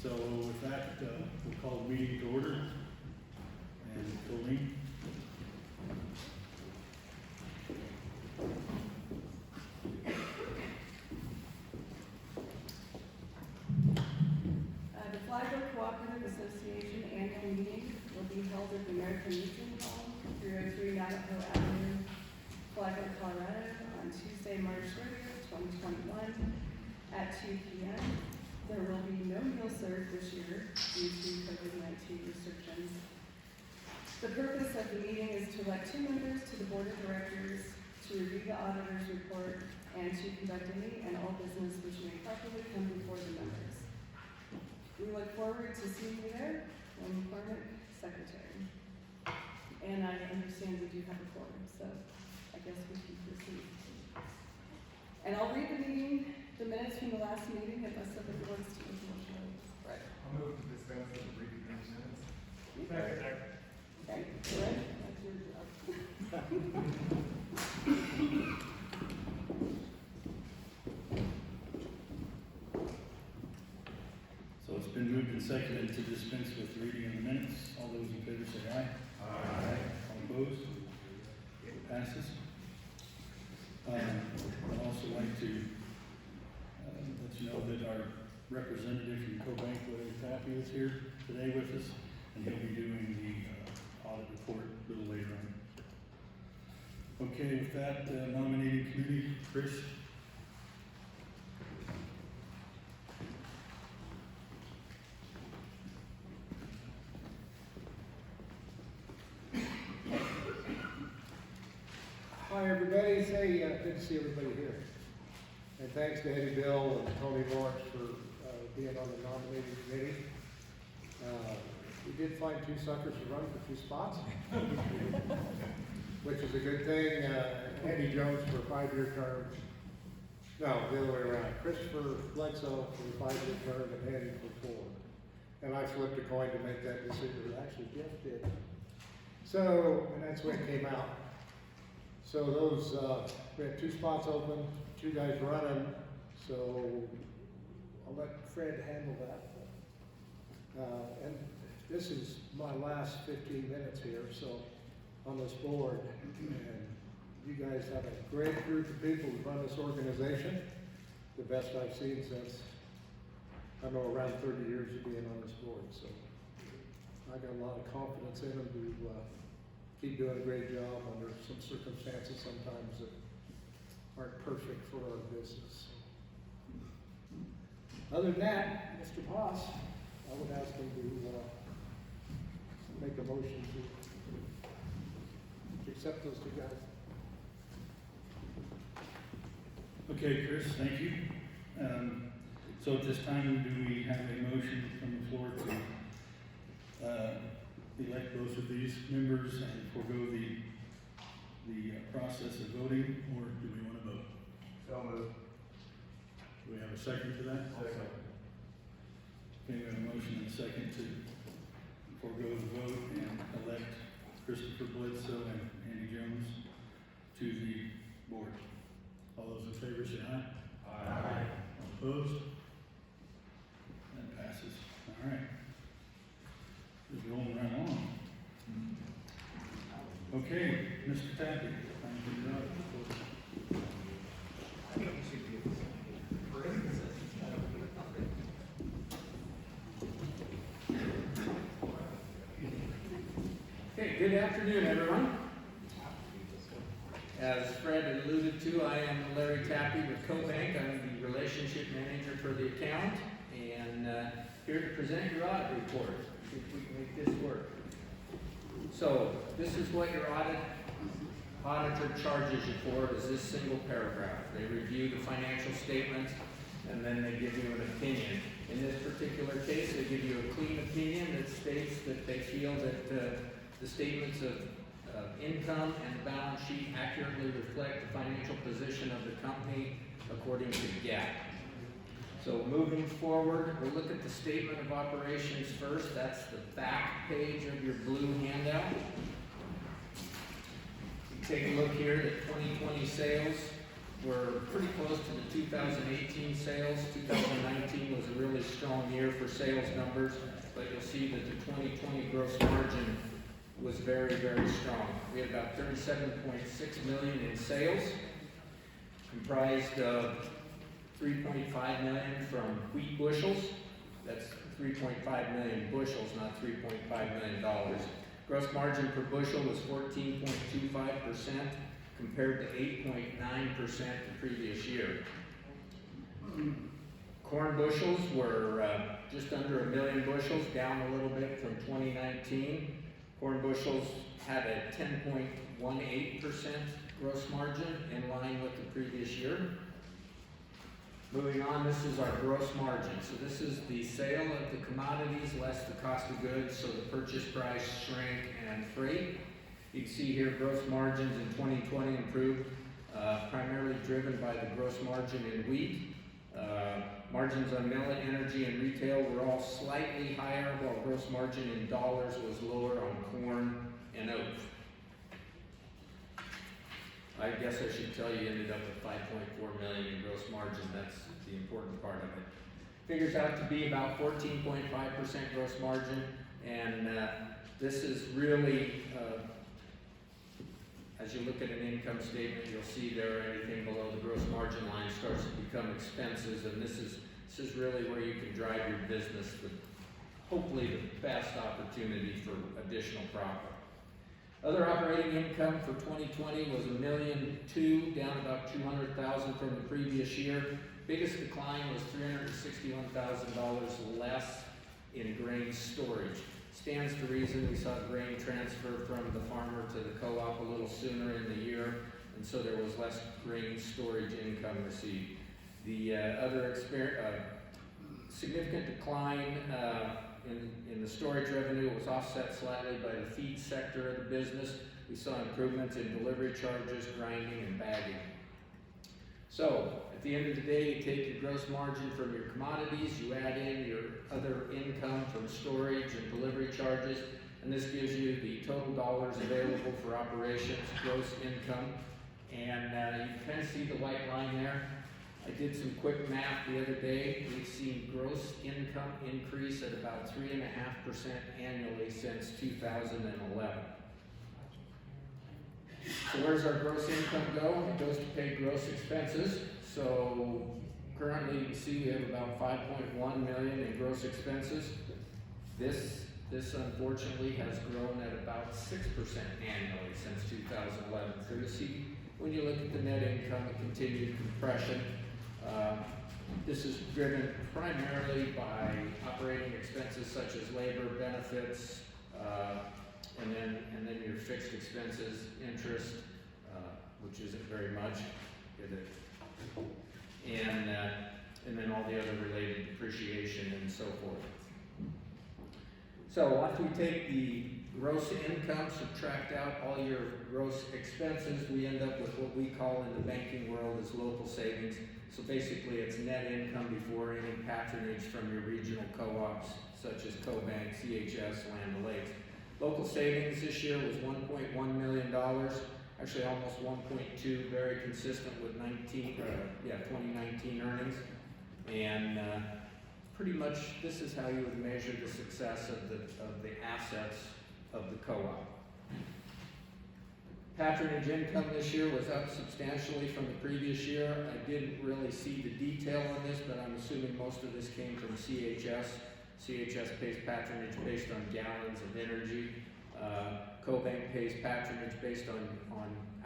So with that, we'll call the meeting to order. And Colleen. The Flagler Cooperative Association annual meeting will be held at the American Legion Hall, 303 Navajo Avenue, Flagler, Colorado, on Tuesday, March 30th, 2021, at 2 p.m. There will be no meal served this year due to COVID-19 restrictions. The purpose of the meeting is to elect 2 members to the Board of Directors, to review the auditor's report, and to conduct any and all business which may properly come before the members. We look forward to seeing you there, and McCormick, Secretary. And I understand we do have a quorum, so I guess we can proceed. And I'll read the minutes from the last meeting unless somebody wants to make a motion. Right. I'll move to dispense with the reading of the minutes. Second. Okay, good. That's your job. So it's been moved and seconded to dispense with reading of the minutes. All those in favor say aye. Aye. All opposed? It passes. I'd also like to let you know that our representative from Coop, Larry Tappy, is here today with us, and he'll be doing the audit report a little later on. Okay, with that, nominating committee, Chris. Hi everybody, good to see everybody here. And thanks to Eddie Bill and Tony Lawrence for being on the nominating committee. We did find 2 suckers to run for 2 spots, which is a good thing. Andy Jones for a 5-year term. No, the other way around. Christopher Bledsoe for a 5-year term and Andy for 4. And I flipped a coin to make that decision. Actually, Jeff did. So, and that's when it came out. So those, we had 2 spots open, 2 guys running, so I'll let Fred handle that. And this is my last 15 minutes here, so on this board, and you guys have a great group of people who run this organization, the best I've seen since, I know, around 30 years of being on this board, so I got a lot of confidence in them to keep doing a great job under some circumstances sometimes that aren't perfect for our business. Other than that, Mr. Boss, I would ask him to make a motion to accept those 2 guys. Okay, Chris, thank you. So at this time, do we have a motion from the floor to elect both of these members and forego the process of voting, or do we want to vote? So moved. Do we have a second to that? Second. Okay, we have a motion and a second to forego the vote and elect Christopher Bledsoe and Andy Jones to the board. All those in favor say aye. Aye. All opposed? That passes. All right. Just rolling right on. Okay, Mr. Tappy, time for your audit. Okay, good afternoon, everyone. As Fred alluded to, I am Larry Tappy with Coop. I'm the relationship manager for the account, and here to present your audit report. See if we can make this work. So, this is what your auditor charges you for, is this single paragraph. They review the financial statements, and then they give you an opinion. In this particular case, they give you a clean opinion that states that they feel that the statements of income and the balance sheet accurately reflect the financial position of the company according to GAAP. So moving forward, we'll look at the statement of operations first. That's the back page of your blue handout. You take a look here at 2020 sales. We're pretty close to the 2018 sales. 2019 was a really strong strong year for sales numbers, but you'll see that the 2020 gross margin was very, very strong. We had about 37.6 million in sales, comprised of 3.5 million from wheat bushels. That's 3.5 million bushels, not $3.5 million. Gross margin per bushel was 14.25% compared to 8.9% the previous year. Corn bushels were just under 1 million bushels, down a little bit from 2019. Corn bushels had a 10.18% gross margin, in line with the previous year. Moving on, this is our gross margin. So this is the sale of the commodities less the cost of goods, so the purchase price, shrink, and freight. You can see here gross margins in 2020 improved, primarily driven by the gross margin in wheat. Margins on millet, energy, and retail were all slightly higher, while gross margin in dollars was lower on corn and oats. I guess I should tell you ended up with 5.4 million in gross margin. That's the important part of it. Figures out to be about 14.5% gross margin, and this is really, as you look at an income statement, you'll see there anything below the gross margin line starts to become expenses, and this is really where you can drive your business with hopefully the best opportunity for additional profit. Other operating income for 2020 was $1.2 million, down about $200,000 from the previous year. Biggest decline was $361,000 less in grain storage. Stands to reason we saw grain transfer from the farmer to the co-op a little sooner in the year, and so there was less grain storage income received. The other significant decline in the storage revenue was offset slightly by the feed sector of the business. We saw improvements in delivery charges, grinding, and bagging. So, at the end of the day, you take your gross margin from your commodities, you add in your other income from storage and delivery charges, and this gives you the total dollars available for operations, gross income, and you can kind of see the white line there. I did some quick math the other day. We've seen gross income increase at about 3.5% annually since 2011. So where's our gross income go? It goes to pay gross expenses. So currently you can see we have about 5.1 million in gross expenses. This unfortunately has grown at about 6% annually since 2011. So you see when you look at the net income, a continued compression. This is driven primarily by operating expenses such as labor, benefits, and then your fixed expenses, interest, which isn't very much, is it? And then all the other related depreciation and so forth. So after we take the gross income, subtract out all your gross expenses, we end up with what we call in the banking world as local savings. So basically it's net income before any patronage from your regional co-ops such as CoBank, CHS, Land O'Lakes. Local savings this year was $1.1 million, actually almost 1.2, very consistent with 2019 earnings. And pretty much this is how you would measure the success of the assets of the co-op. Patronage income this year was up substantially from the previous year. I didn't really see the detail on this, but I'm assuming most of this came from CHS. CHS pays patronage based on gallons of energy. CoBank pays patronage based on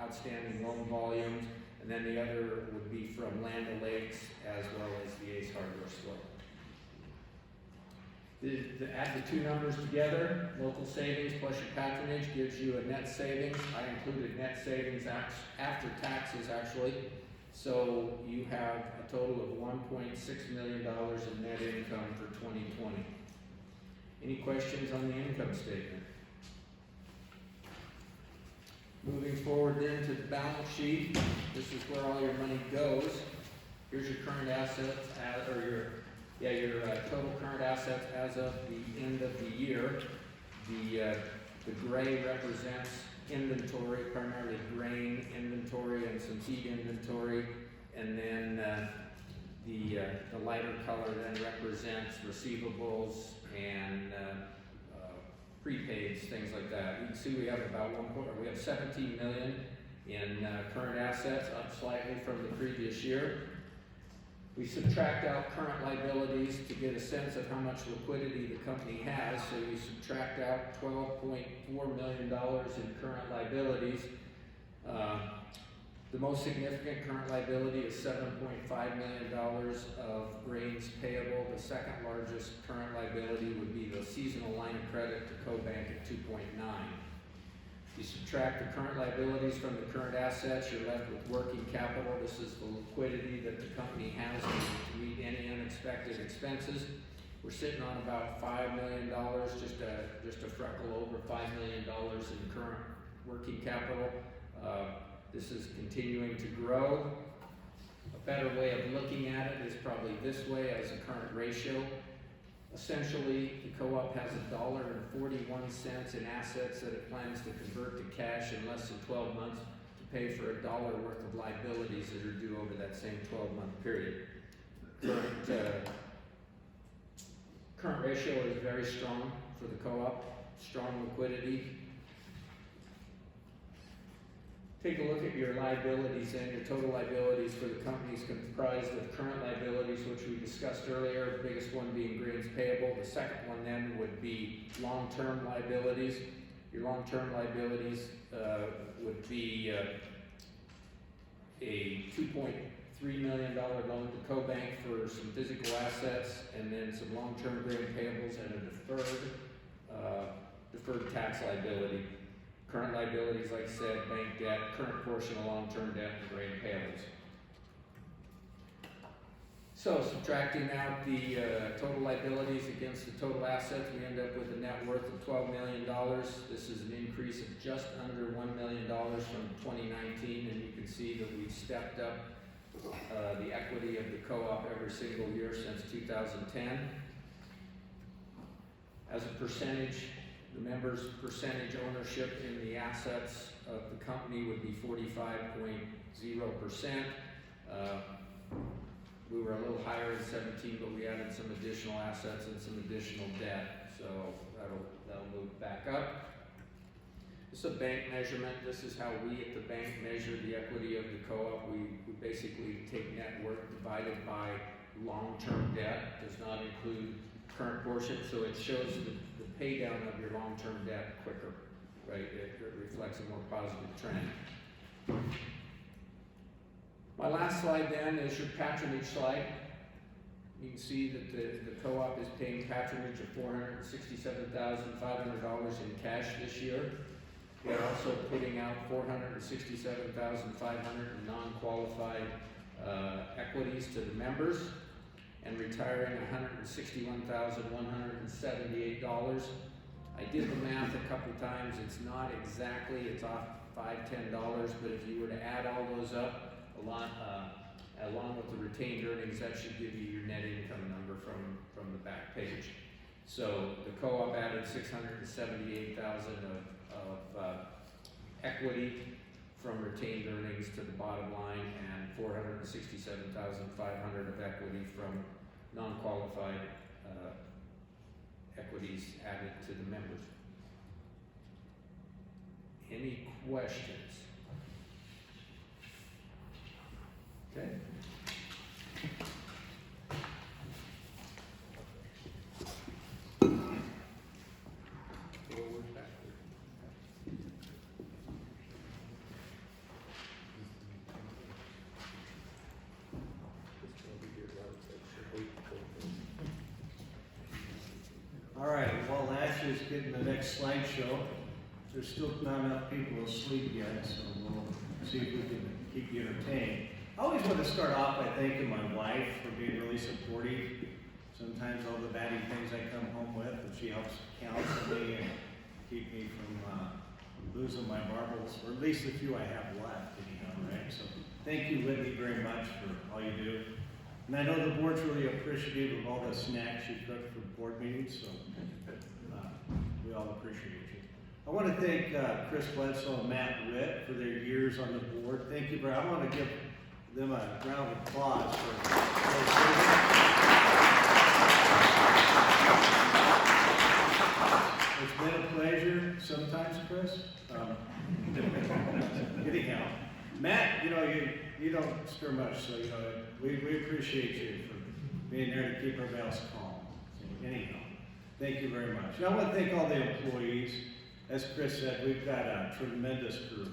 outstanding loan volumes. And then the other would be from Land O'Lakes as well as the Ace Hardware store. Add the two numbers together, local savings plus your patronage gives you a net savings. I included net savings after taxes actually. So you have a total of $1.6 million in net income for 2020. Any questions on the income statement? Moving forward then to the balance sheet, this is where all your money goes. Here's your current assets, your total current assets as of the end of the year. The gray represents inventory, primarily grain inventory and some feed inventory, and then The lighter color then represents receivables and prepaids, things like that. You can see we have about we have 17 million in current assets, up slightly from the previous year. We subtract out current liabilities to get a sense of how much liquidity the company has. So you subtract out $12.4 million in current liabilities. The most significant current liability is $7.5 million of grains payable. The second largest current liability would be the seasonal line of credit to CoBank at 2.9. You subtract the current liabilities from the current assets, you're left with working capital. This is the liquidity that the company has to meet any unexpected expenses. We're sitting on about $5 million, just a freckle over $5 million in current working capital. This is continuing to grow. A better way of looking at it is probably this way as a current ratio. Essentially, the co-op has $1.41 in assets that it plans to convert to cash in less than 12 months to pay for $1 worth of liabilities that are due over that same 12-month period. Current ratio is very strong for the co-op, strong liquidity. Take a look at your liabilities and your total liabilities for the company is comprised of current liabilities, which we discussed earlier, the biggest one being grains payable. The second one then would be long-term liabilities. Your long-term liabilities would be a $2.3 million loan to CoBank for some physical assets, and then some long-term grain payables and a deferred tax liability. Current liabilities, like I said, bank debt, current portion of long-term debt, and grain payables. So subtracting out the total liabilities against the total assets, we end up with a net worth of $12 million. This is an increase of just under $1 million from 2019, and you can see that we've stepped up the equity of the co-op every single year since 2010. As a percentage, the members' percentage ownership in the assets of the company would be 45.0%. We were a little higher in 17, but we added some additional assets and some additional debt, so that'll move back up. This is a bank measurement. This is how we at the bank measure the equity of the co-op. We basically take net worth divided by long-term debt. Does not include current portion, so it shows the pay down of your long-term debt quicker, right? It reflects a more positive trend. My last slide then is your patronage slide. You can see that the co-op is paying patronage of $467,500 in cash this year. They're also putting out $467,500 in non-qualified equities to the members, and retiring $161,178. I did the math a couple times. It's not exactly, it's off $5–10, but if you were to add all those up, along with the retained earnings, that should give you your net income number from the back page. So the co-op added $678,000 of equity from retained earnings to the bottom line, and $467,500 of equity from non-qualified equities added to the members. Any questions? Okay. Forward, backward. All right, while Ashley's getting the next slideshow, there's still not enough people asleep yet, so we'll see if we can keep you entertained. I always want to start off by thanking my wife for being really supportive. Sometimes all the batty things I come home with, and she helps counsel me and keep me from losing my marbles, or at least the few I have left, anyhow, right? So thank you, Whitney, very much for all you do. And I know the board's really appreciative of all the snacks you cook for board meetings, so we all appreciate you. I want to thank Chris Bledsoe and Matt Witt for their years on the board. Thank you, I want to give them a round of applause for. It's been a pleasure sometimes, Chris. Anyhow, Matt, you don't stir much, so we appreciate you for being there to keep our bells calm. So anyhow, thank you very much. And I want to thank all the employees. As Chris said, we've got a tremendous group.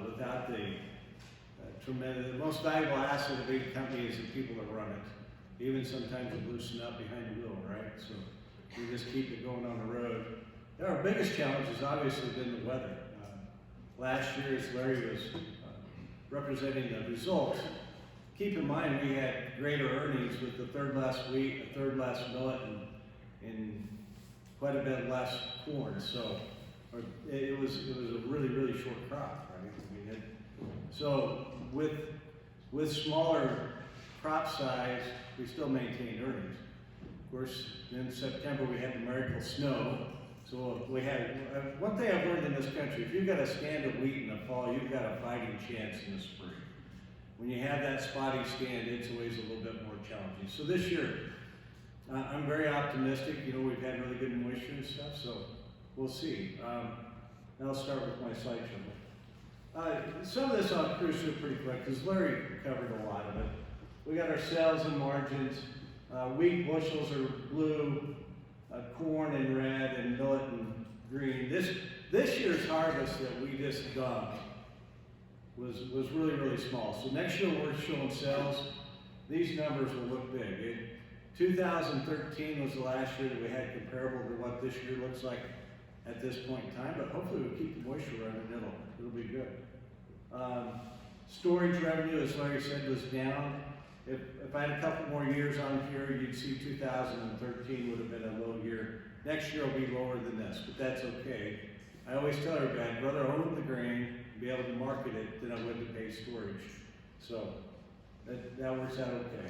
Without the most valuable asset of a big company is the people that run it. Even sometimes we loosen up behind the wheel, right? So we just keep it going on the road. Our biggest challenge has obviously been the weather. Last year, as Larry was representing the results, keep in mind we had greater earnings with the third less wheat, a third less millet, and quite a bit less corn. So it was a really, really short crop, right? So with smaller crop size, we still maintained earnings. Of course, in September we had the miracle snow. So we had, one thing I've learned in this country, if you've got a stand of wheat in the fall, you've got a fighting chance in the spring. When you have that spotty stand, it's always a little bit more challenging. So this year, I'm very optimistic. We've had really good moisture and stuff, so we'll see. And I'll start with my slideshow. Some of this I'll cruise through pretty quick because Larry covered a lot of it. We got our sales and margins. Wheat bushels are blue, corn in red, and millet in green. This year's harvest that we just dumped was really, really small. So next year we're showing sales. These numbers will look big. 2013 was the last year that we had comparable to what this year looks like at this point in time, but hopefully we'll keep the moisture around it, it'll be good. Storage revenue, as Larry said, was down. If I had a couple more years on here, you'd see 2013 would have been a low year. Next year will be lower than this, but that's okay. I always tell everybody, I'd rather own the grain and be able to market it than I would to pay storage. So that works out okay.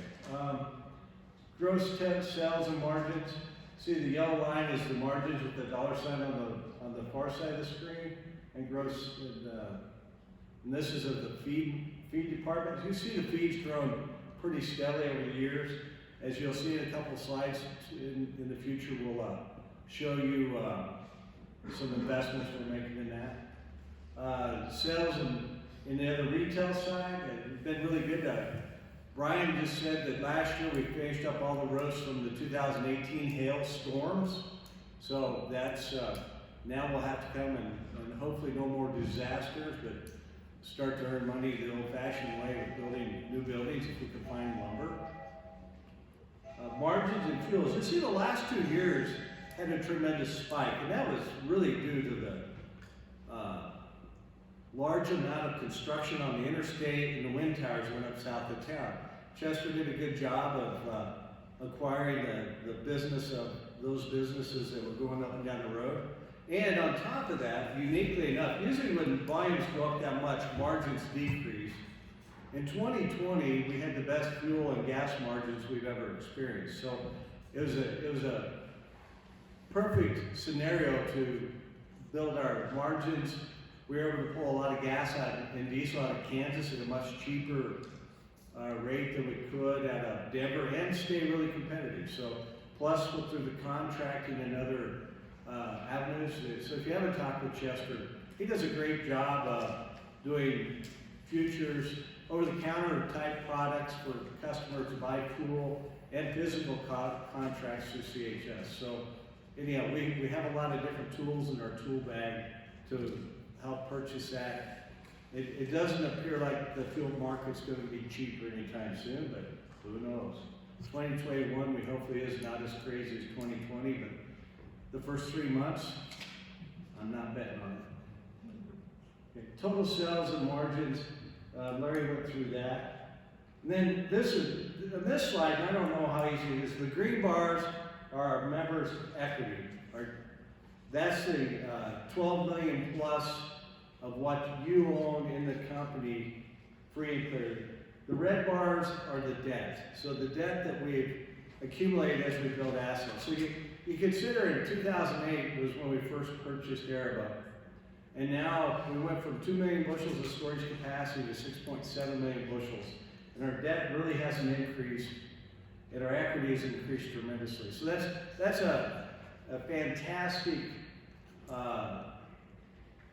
Gross sales and margins. See, the yellow line is the margins with the dollar sign on the far side of the screen, and gross, and this is of the feed department. You see the feed's grown pretty steadily over the years. As you'll see in a couple slides in the future, we'll show you some investments we're making in that. Sales in the other retail side have been really good. Brian just said that last year we finished up all the roasts from the 2018 hail storms. So that's, now we'll have to come and hopefully no more disasters, but start to earn money the old-fashioned way of building new buildings if we can find lumber. Margins and fuels. You see the last 2 years had a tremendous spike, and that was really due to the large amount of construction on the interstate, and the wind towers went up south of town. Chester did a good job of acquiring the business of those businesses that were going up and down the road. And on top of that, uniquely enough, usually when volumes go up that much, margins decrease. In 2020, we had the best fuel and gas margins we've ever experienced. So it was a perfect scenario to build our margins. We were able to pull a lot of gas out and diesel out of Kansas at a much cheaper rate than we could out of Denver, and stay really competitive. So plus through the contracting and other avenues. So if you haven't talked with Chester, he does a great job of doing futures, over-the-counter type products for customers to buy cool, and physical contracts through CHS. So anyhow, we have a lot of different tools in our tool bag to help purchase that. It doesn't appear like the fuel market's going to be cheaper anytime soon, but who knows? 2021, we hopefully is not as crazy as 2020, but the first 3 months, I'm not betting on it. Okay, total sales and margins, Larry went through that. And then on this slide, and I don't know how easy it is, the green bars are our members' equity. That's the 12 million plus of what you own in the company, free and clear. The red bars are the debt. So the debt that we've accumulated as we build assets. So you consider in 2008 was when we first purchased Araba. And now we went from 2 million bushels of storage capacity to 6.7 million bushels. And our debt really hasn't increased, and our equity has increased tremendously. So that's a fantastic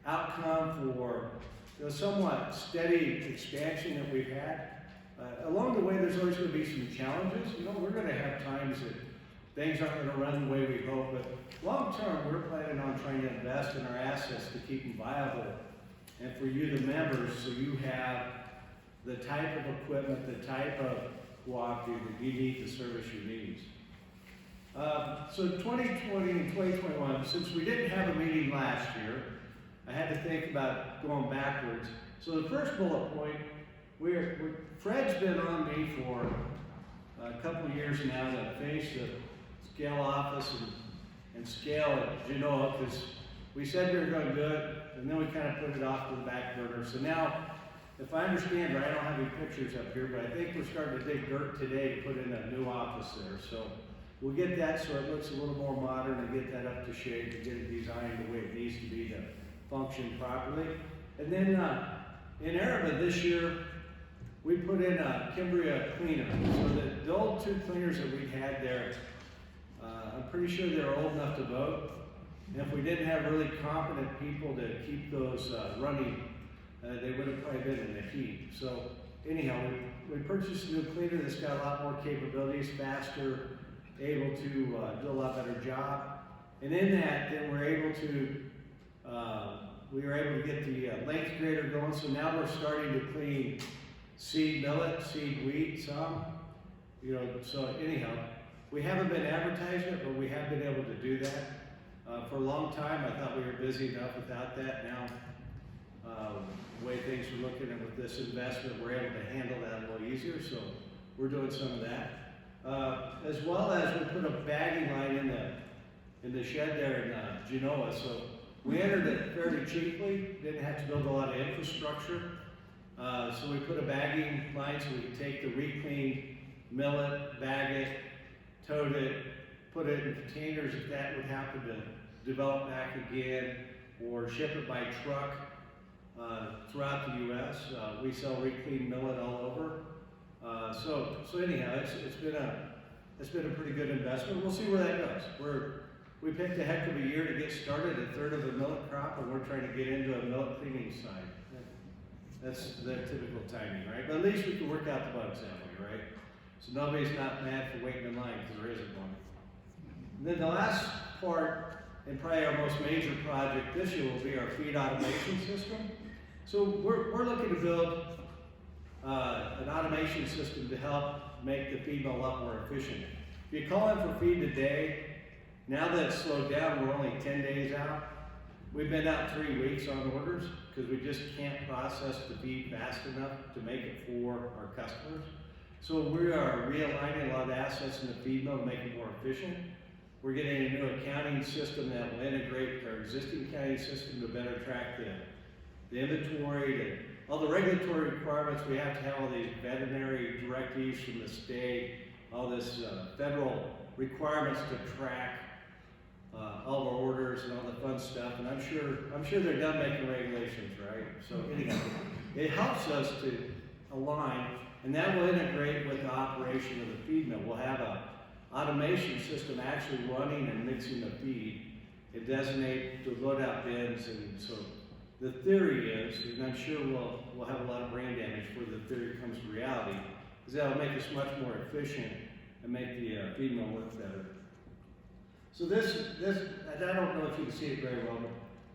outcome for the somewhat steady expansion that we've had. Along the way, there's always going to be some challenges. You know, we're going to have times that things aren't going to run the way we hope, but long term, we're planning on trying to invest in our assets to keep them viable. And for you, the members, so you have the type of equipment, the type of cooperative that you need to service your needs. So 2020 and 2021, since we didn't have a meeting last year, I had to think about going backwards. So the first bullet point, Fred's been on me for a couple of years now to finish the scale office and scale at Genoa, because we said we were going to do it, and then we kind of put it off to the back burner. So now, if I understand right, I don't have any pictures up here, but I think we're starting to dig dirt today to put in a new office there. So we'll get that so it looks a little more modern and get that up to shape and get it designed the way it needs to be to function properly. And then in Araba this year, we put in a Cambria cleaner. So the old 2 cleaners that we had there, I'm pretty sure they're old enough to vote. And if we didn't have really competent people to keep those running, they would have probably been in the heat. So anyhow, we purchased a new cleaner that's got a lot more capabilities, faster, able to do a lot better job. And in that, then we were able to get the length grader going. So now we're starting to clean seed millet, seed wheat, some. You know, so anyhow, we haven't been advertising it, but we have been able to do that. For a long time, I thought we were busy enough without that. Now, the way things are looking, and with this investment, we're able to handle that a little easier. So we're doing some of that, as well as we put a bagging line in the shed there in Genoa. So we entered it fairly cheaply. Didn't have to build a lot of infrastructure. So we put a bagging line so we could take the reclaimed millet, bag it, tote it, put it in containers if that would happen to develop back again, or ship it by truck throughout the U.S. We sell reclaimed millet all over. So anyhow, it's been a pretty good investment. We'll see where that goes. We picked a heck of a year to get started, a third of the millet crop, and we're trying to get into a millet cleaning side. That's the typical timing, right? But at least we can work out the bugs that way, right? So nobody's not mad for waiting in line, because there isn't one. And then the last part, and probably our most major project this year, will be our feed automation system. So we're looking to build an automation system to help make the feed mill a lot more efficient. If you call in for feed today, now that it's slowed down, we're only 10 days out. We've been out 3 weeks on orders because we just can't process the feed fast enough to make it for our customers. So we are realigning a lot of assets in the feed mill to make it more efficient. We're getting a new accounting system that will integrate with our existing accounting system to better track the inventory, all the regulatory requirements. We have to have all these veterinary directives from the state, all this federal requirements to track all of our orders and all the fun stuff. And I'm sure they're done making regulations, right? So anyhow, it helps us to align, and that will integrate with the operation of the feed mill. We'll have a automation system actually running and mixing the feed. It designate the loadout bins, and so the theory is, and I'm sure we'll have a lot of brain damage before the theory comes to reality, is that will make us much more efficient and make the feed mill work better. So this, I don't know if you can see it very well,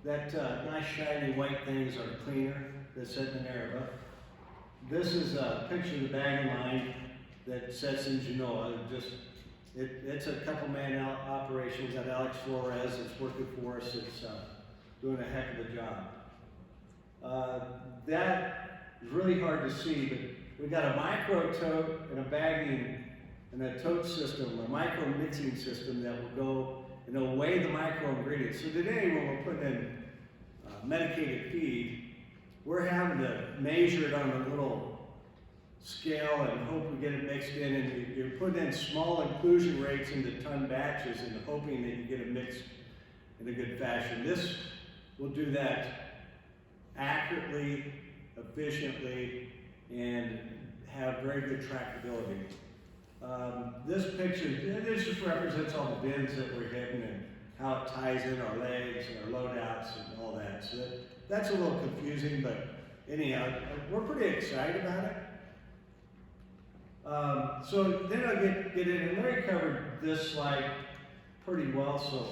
but that nice shiny white thing is our cleaner that's sitting in there above. This is a picture of the bagging line that sits in Genoa. It's a couple man operation. We've got Alex Flores that's working for us. It's doing a heck of a job. That is really hard to see, but we've got a micro tote and a bagging and a tote system, a micro mixing system that will go and it'll weigh the micro ingredients. So today when we're putting in medicated feed, we're having to measure it on a little scale and hope we get it mixed in, and you're putting in small inclusion rates into ton batches and hoping that you get it mixed in a good fashion. This will do that accurately, efficiently, and have very good trackability. This picture, this just represents all the bins that we're hitting and how it ties in our legs and our loadouts and all that. So that's a little confusing, but anyhow, we're pretty excited about it. So then I'll get in, and Larry covered this slide pretty well, so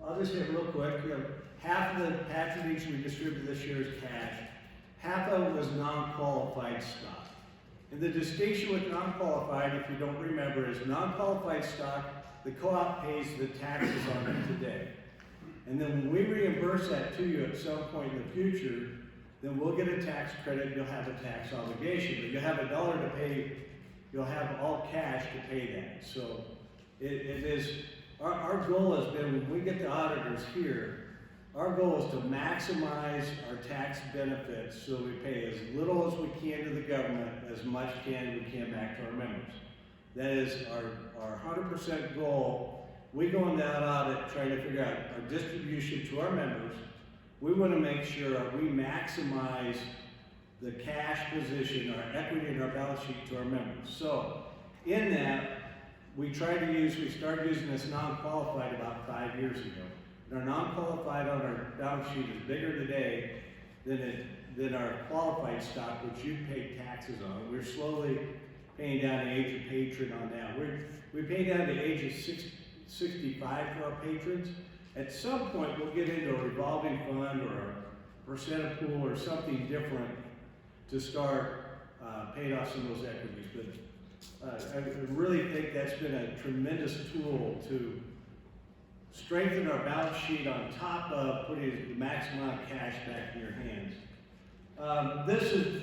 I'll just hit real quick. You know, half of the patronage we distributed this year is cash. Half of it was non-qualified stock. And the distinction with non-qualified, if you don't remember, is non-qualified stock, the co-op pays the taxes on it today. And then when we reimburse that to you at some point in the future, then we'll get a tax credit, you'll have a tax obligation, but you'll have $1 to pay, you'll have all cash to pay that. So it is, our goal has been, when we get the auditors here, our goal is to maximize our tax benefits so we pay as little as we can to the government, as much we can back to our members. That is our 100% goal. We go in that audit trying to figure out our distribution to our members. We want to make sure we maximize the cash position, our equity in our balance sheet to our members. So in that, we started using this non-qualified about 5 years ago. And our non-qualified on our balance sheet is bigger today than our qualified stock, which you pay taxes on. We're slowly paying down the age of patron on that. We pay down the age of 65 for our patrons. At some point, we'll get into a revolving fund or a percent pool or something different to start paying off some of those equities. But I really think that's been a tremendous tool to strengthen our balance sheet on top of putting the maximum amount of cash back in your hands.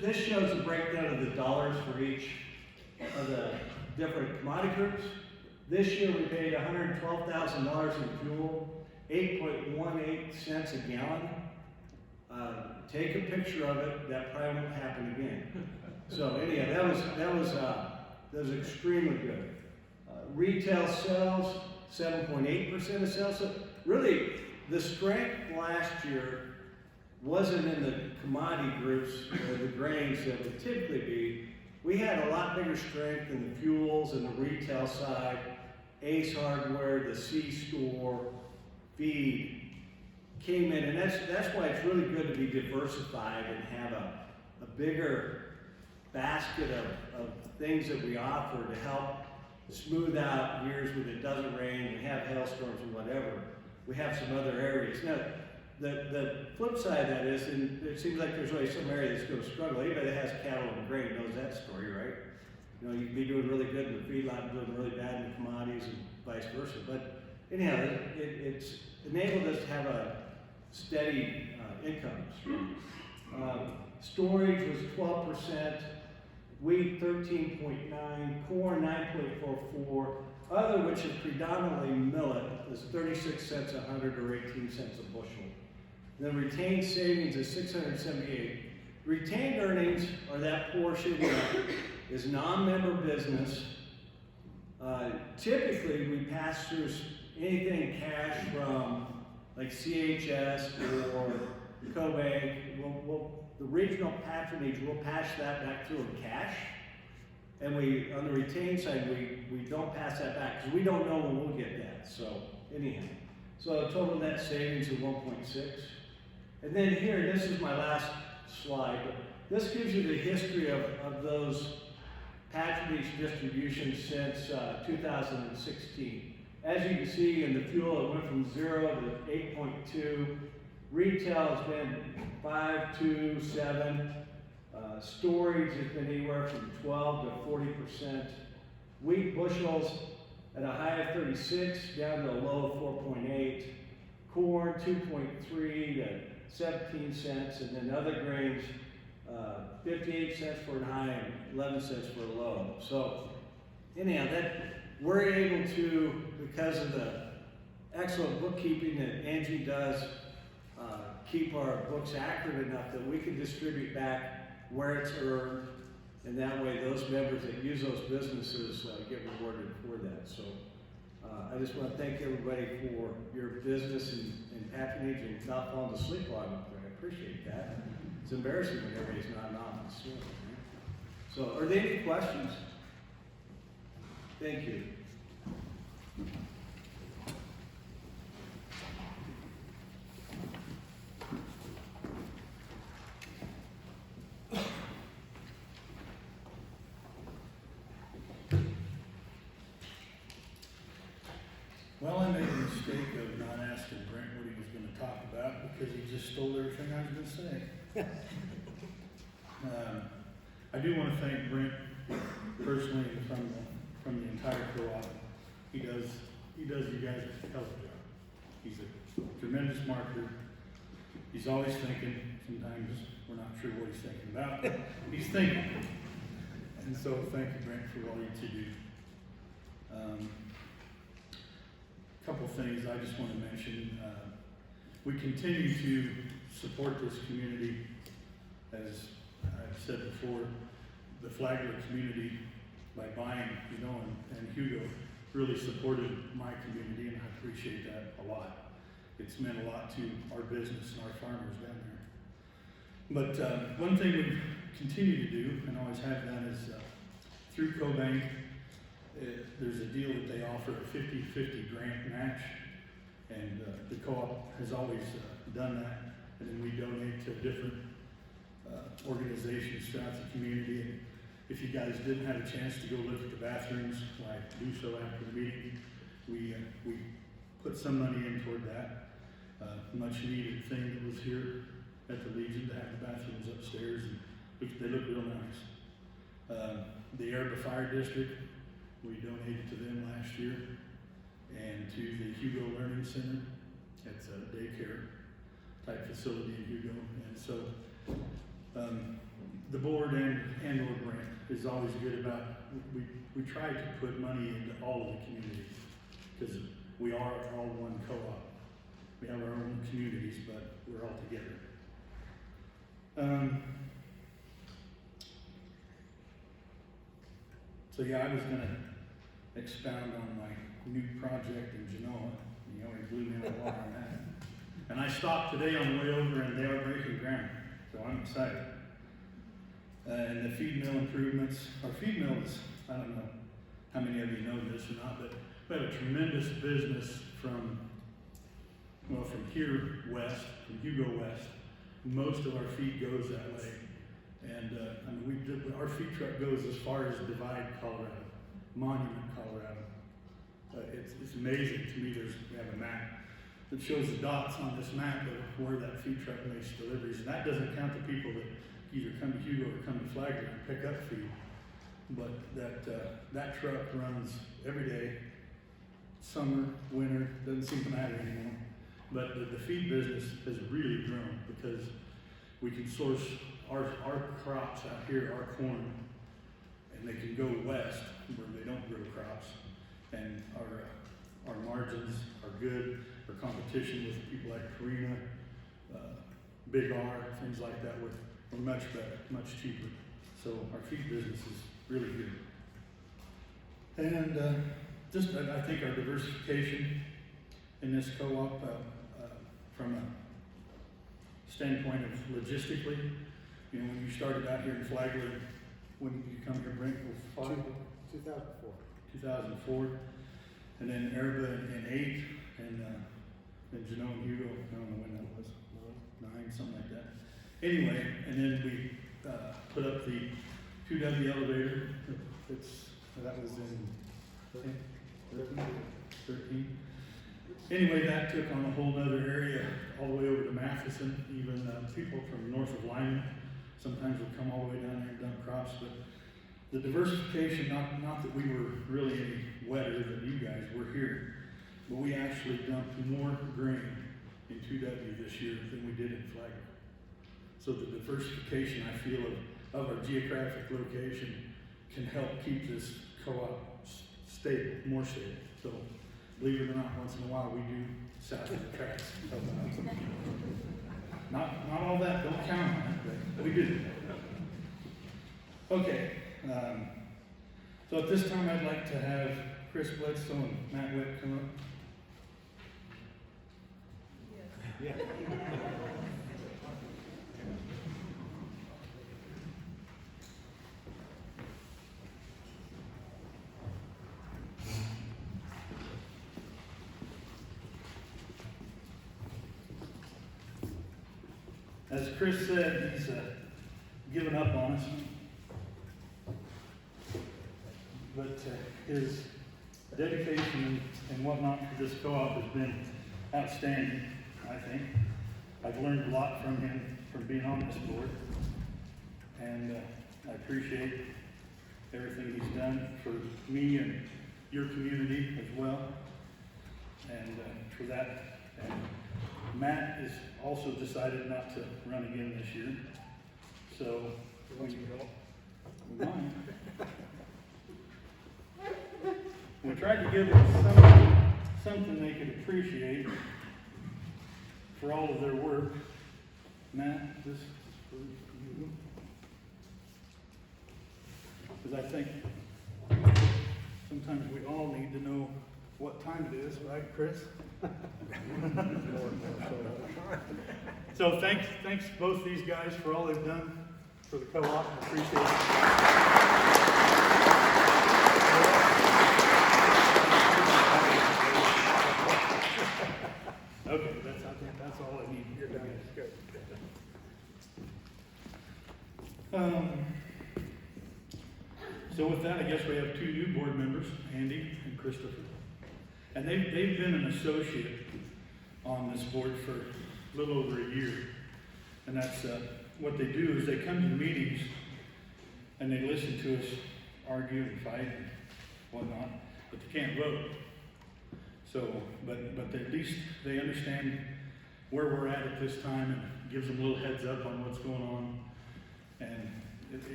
This shows the breakdown of the dollars for each of the different commodity groups. This year we paid $112,000 in fuel, 8.18 cents a gallon. Take a picture of it, that probably won't happen again. So anyhow, that was extremely good. Retail sales, 7.8% of sales. So really, the strength last year wasn't in the commodity groups or the grains that would typically be. We had a lot bigger strength in the fuels and the retail side, Ace Hardware, the C-Store, feed came in, and that's why it's really good to be diversified and have a bigger basket of things that we offer to help smooth out years when it doesn't rain, we have hailstorms and whatever. We have some other areas. Now, the flip side of that is, and it seems like there's always some area that's going to struggle. Anybody that has cattle and grain knows that story, right? You know, you can be doing really good in the feedlot and doing really bad in the commodities and vice versa. But anyhow, it's enabled us to have a steady income stream. Storage was 12%, wheat 13.9, corn 9.44, other, which is predominantly millet, is 36 cents a hundred or 18 cents a bushel. And then retained savings is 678. Retained earnings are that portion that is non-member business. Typically, we pass through anything cash from like CHS or CoBank. The regional patronage, we'll pass that back through in cash. And on the retained side, we don't pass that back because we don't know when we'll get that. So anyhow, so total net savings of 1.6. And then here, this is my last slide, but this gives you the history of those patronage distributions since 2016. As you can see in the fuel, it went from 0 to 8.2. Retail has been 5, 2, 7. Storage has been anywhere from 12 to 40%. Wheat bushels at a high of 36 down to a low of 4.8. Corn 2.3 to 17 cents, and then other grains 58 cents for a high and 11 cents for a low. So anyhow, that we're able to, because of the excellent bookkeeping that Angie does, keep our books accurate enough that we can distribute back where it's earned, and that way those members that use those businesses get rewarded for that. So I just want to thank everybody for your business and patronage and not falling asleep on it. I appreciate that. It's embarrassing when everybody's not in office. Yeah, right? So, are there any questions? Thank you. Well, I made the mistake of not asking Brent what he was gonna talk about because he just stole everything I was gonna say. I do wanna thank Brent personally and from the entire co-op. He does you guys a hell of a job. He's a tremendous marketer. He's always thinking. Sometimes we're not sure what he's thinking about, but he's thinking. And so thank you, Brent, for all you do. Couple things I just want to mention. We continue to support this community. As I've said before, the Flagler community, by buying, and Hugo, really supported my community, and I appreciate that a lot. It's meant a lot to our business and our farmers down there. But one thing we continue to do, and always have done, is through CoBank, there's a deal that they offer, a 50-50 grant match, and the co-op has always done that, and then we donate to different organizations throughout the community. And if you guys didn't have a chance to go look at the bathrooms, well, I do so after the meeting. We put some money in toward that. Much needed thing that was here at the Legion to have the bathrooms upstairs, and they look real nice. The Erba Fire District, we donated to them last year, and to the Hugo Learning Center. It's a daycare type facility in Hugo, and so the board and or Brent is always good about, we try to put money into all of the communities, because we are all one co-op. We have our own communities, but we're all together. So yeah, I was gonna expound on my new project in Genoa. You already blew me out of the water on that. And I stopped today on the way over, and they are breaking ground, so I'm excited. And the feed mill improvements, our feed mill is, I don't know how many of you know this or not, but we have a tremendous business from here west, from Hugo west. Most of our feed goes that way. And our feed truck goes as far as Divide, Colorado, Monument, Colorado. It's amazing to me. We have a map that shows the dots on this map of where that feed truck makes deliveries. And that doesn't count the people that either come to Hugo or come to Flagler and pick up feed. But that truck runs every day, summer, winter, doesn't seem to matter anymore. But the feed business has really grown because we can source our crops out here, our corn, and they can go west where they don't grow crops. And our margins are good. Our competition with people like Carina, Big R, things like that, we're much better, much cheaper. So our feed business is really good. And I think our diversification in this co-op, from a standpoint of logistically, when you started out here in Flagler, when did you come here, Brent? 2004. 2004, and then Erba in 8, and then Genoa and Hugo, I don't know when that was, 9, something like that. Anyway, and then we put up the 2W elevator. That was in 13. Anyway, that took on a whole other area, all the way over to Matheson. Even people from north of Lyman sometimes would come all the way down there and dump crops. But the diversification, not that we were really any wetter than you guys were here, but we actually dumped more grain in 2W this year than we did in Flagler. So the diversification, I feel, of our geographic location can help keep this co-op stable, more stable. So believe it or not, once in a while we do south of the tracks. Not all that, don't count on it, but we do. Okay, so at this time I'd like to have Chris Bledsoe and Matt Witt come up. Yeah. As Chris said, he's given up on us. But his dedication and whatnot for this co-op has been outstanding, I think. I've learned a lot from him from being on this board. And I appreciate everything he's done for me and your community as well. And for that, and Matt has also decided not to run again this year. So we tried to give them something they could appreciate for all of their work. Matt, this is for you. Because I think sometimes we all need to know what time it is, right, Chris? So thanks both these guys for all they've done for the co-op. I appreciate it. Okay, I think that's all I need. You're done. Good. So with that, I guess we have two new board members, Andy and Christopher. And they've been an associate on this board for a little over a year. And that's what they do is they come to the meetings and they listen to us argue and fight and whatnot, but they can't vote. So, but at least they understand where we're at this time and gives them a little heads up on what's going on. And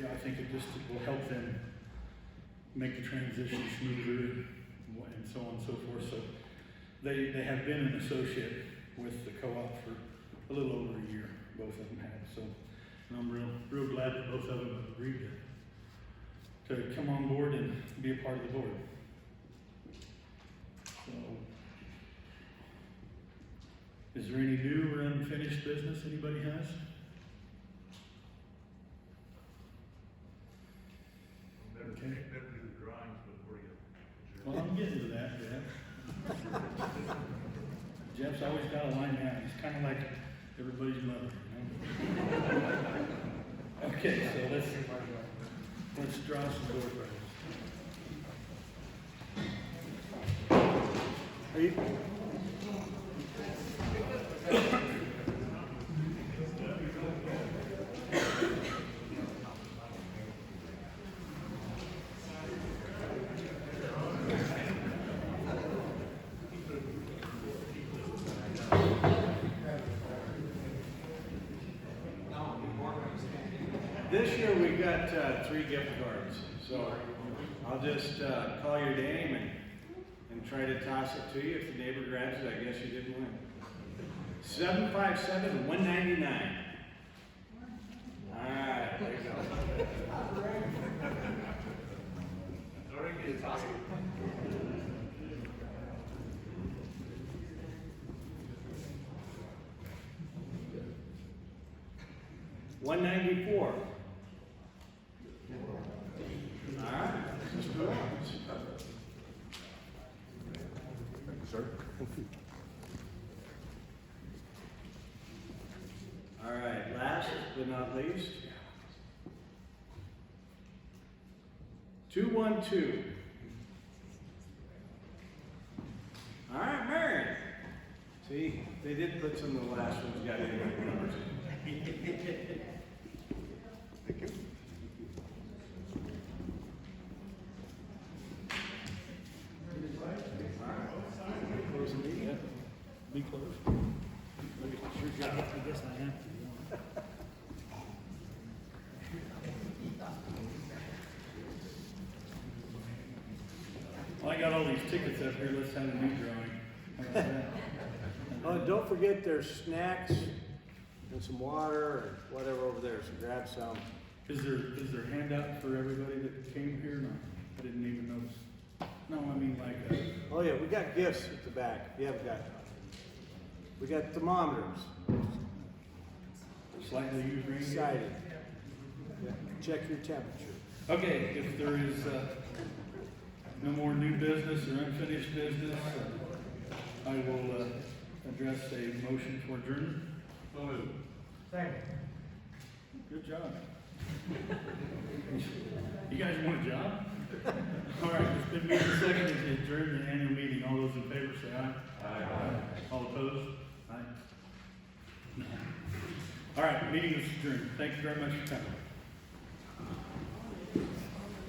I think it just will help them make the transition smoother and so on and so forth. So they have been an associate with the co-op for a little over a year, both of them have. So and I'm real glad that both of them have agreed to come on board and be a part of the board. So is there any new or unfinished business anybody has? Okay. Well, I'm getting to that, yeah. Jeff's always got a line out. He's kind of like everybody's mother, you know? Okay, so let's draw some door frames. Are you? This year we got 3 gift cards, so I'll just call your name and try to toss it to you. If the neighbor grabs it, I guess you didn't win. 757-199. All right, there you go. $194. All right, let's go on. Sir? All right, last but not least, 212. All right, Mary. See, they did put some of the last ones got in with numbers in. Thank you. Close the meeting? Yeah. Be closed. I guess I have to. Well, I got all these tickets up here. Let's have a new drawing. How about that? Oh, don't forget there's snacks and some water and whatever over there, so grab some. Is there handout for everybody that came here? No, I didn't even notice. No, I mean like, Oh yeah, we got gifts at the back. If you haven't got, we got thermometers. slightly used reindeer. Excited. Yeah, check your temperature. Okay, if there is no more new business or unfinished business, I will address a motion for adjournment. Second. Good job. You guys want a job? All right, it's been moved and seconded to adjourn the annual meeting. All those in favor say aye. Aye. All opposed? Aye. All right, meeting is adjourned. Thank you very much for coming.